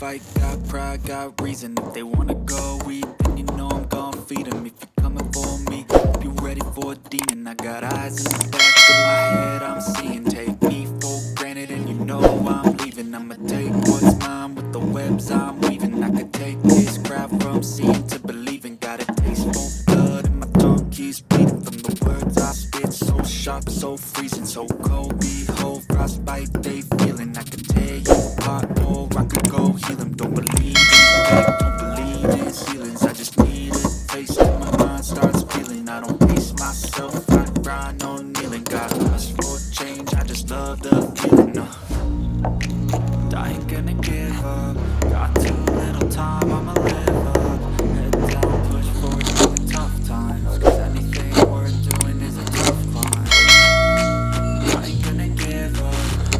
fight, got pride, got reason. If they wanna go eat, then you know I'm gon' feed them. If you're coming for me, hope you're ready for a demon. I got eyes in the back of my head, I'm seeing. Take me for granted and you know I'm leaving. I'ma take what's mine with the webs I'm weaving. I could take this crowd from seeing to believing. Got a taste for blood and my tongue keeps bleeding from the words I spit. So sharp, so freezing, so cold. Behold, frostbite they feeling. I could tear you apart or I could go heal them. Don't believe in fate, don't believe in ceilings. I just need a taste and my mind starts feeling. I don't pace myself, I grind on kneeling. Got lust for change, I just love the feeling. I ain't gonna give up. Got too little time, I'ma live up. Head down, push forward through the tough times. Cause anything worth doing is a tough climb. I ain't gonna give up.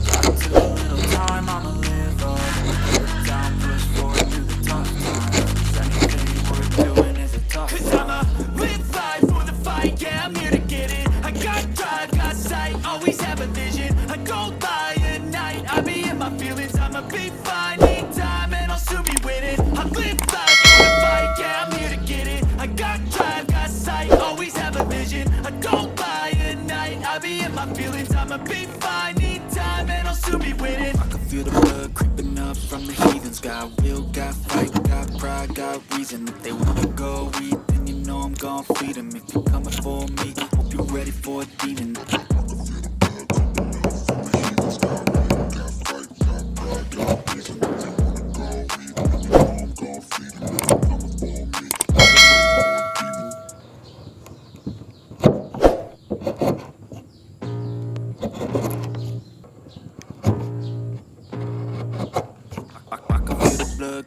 Got too little time, I'ma live up. Head down, push forward through the tough times. Cause anything worth doing is a tough climb. Cause I'ma live life for the fight, yeah, I'm here to get it. I got drive, got sight, always have a vision. I go by at night, I be in my feelings. I'ma be fine, need time and I'll soon be winning. I live life for the fight, yeah, I'm here to get it. I got drive, got sight, always have a vision. I go by at night, I be in my feelings. I'ma be fine, need time and I'll soon be winning. I can feel the blood creeping up from the heathens. Got will, got fight, got pride, got reason. If they wanna go eat, then you know I'm gon' feed them. If you're coming for me, hope you're ready for a demon.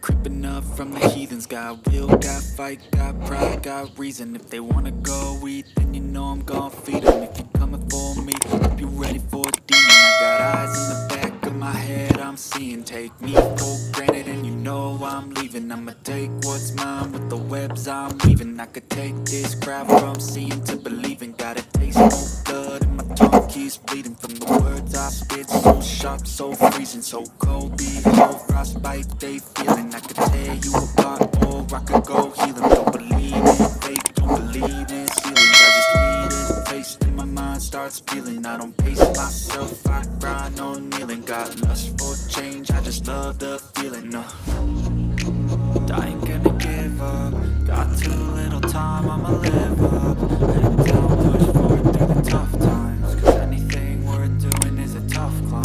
Creeping up from the heathens. Got will, got fight, got pride, got reason. If they wanna go eat, then you know I'm gon' feed them. If you're coming for me, hope you're ready for a demon. I got eyes in the back of my head, I'm seeing. Take me for granted and you know I'm leaving. I'ma take what's mine with the webs I'm weaving. I could take this crowd from seeing to believing. Got a taste for blood and my tongue keeps bleeding from the words I spit. So sharp, so freezing, so cold. Behold, frostbite they feeling. I could tear you apart or I could go heal them. Don't believe in fate, don't believe in ceilings. I just need a taste and my mind starts feeling. I don't pace myself, I grind on kneeling. Got lust for change, I just love the feeling. I ain't gonna give up. Got too little time, I'ma live up. Head down, push forward through the tough times. Cause anything worth doing is a tough climb.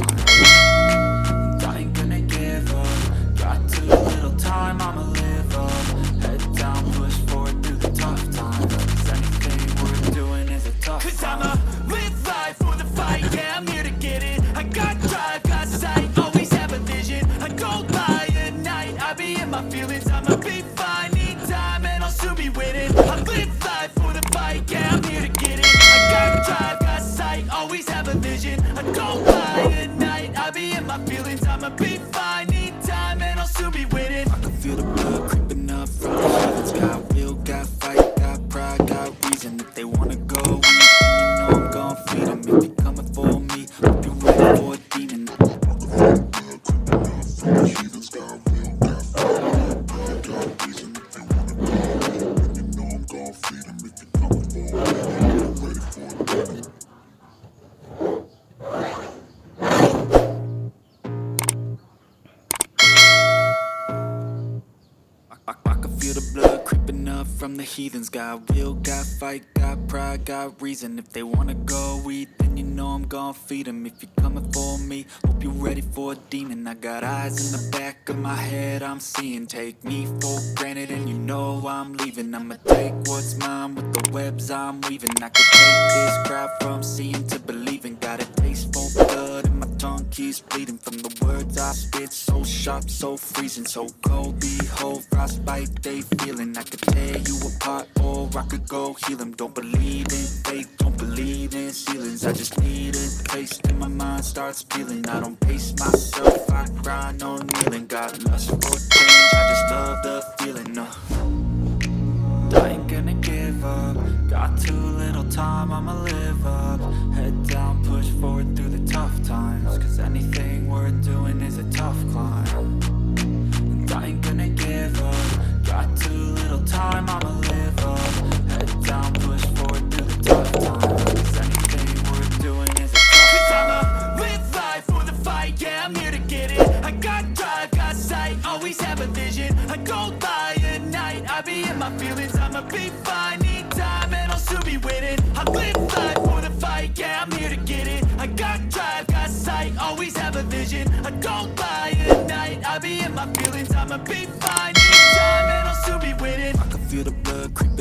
I ain't gonna give up. Got too little time, I'ma live up. Head down, push forward through the tough times. Cause anything worth doing is a tough climb. Cause I'ma live life for the fight, yeah, I'm here to get it. I got drive, got sight, always have a vision. I go by at night, I be in my feelings. I'ma be fine, need time and I'll soon be winning. I live life for the fight, yeah, I'm here to get it. I got drive, got sight, always have a vision. I go by at night, I be in my feelings. I'ma be fine, need time and I'll soon be winning. I can feel the blood creeping up from the heathens. Got will, got fight, got pride, got reason. If they wanna go eat, then you know I'm gon' feed them. If you're coming for me, hope you're ready for a demon. From the heathens. Got will, got fight, got pride, got reason. If they wanna go eat, then you know I'm gon' feed them. If you're coming for me, hope you're ready for a demon. I got eyes in the back of my head, I'm seeing. Take me for granted and you know I'm leaving. I'ma take what's mine with the webs I'm weaving. I could take this crowd from seeing to believing. Got a taste for blood and my tongue keeps bleeding from the words I spit. So sharp, so freezing, so cold. Behold, frostbite they feeling. I could tear you apart or I could go heal them. Don't believe in fate, don't believe in ceilings. I just need a taste and my mind starts feeling. I don't pace myself, I grind on kneeling. Got lust for change, I just love the feeling. I ain't gonna give up. Got too little time, I'ma live up. Head down,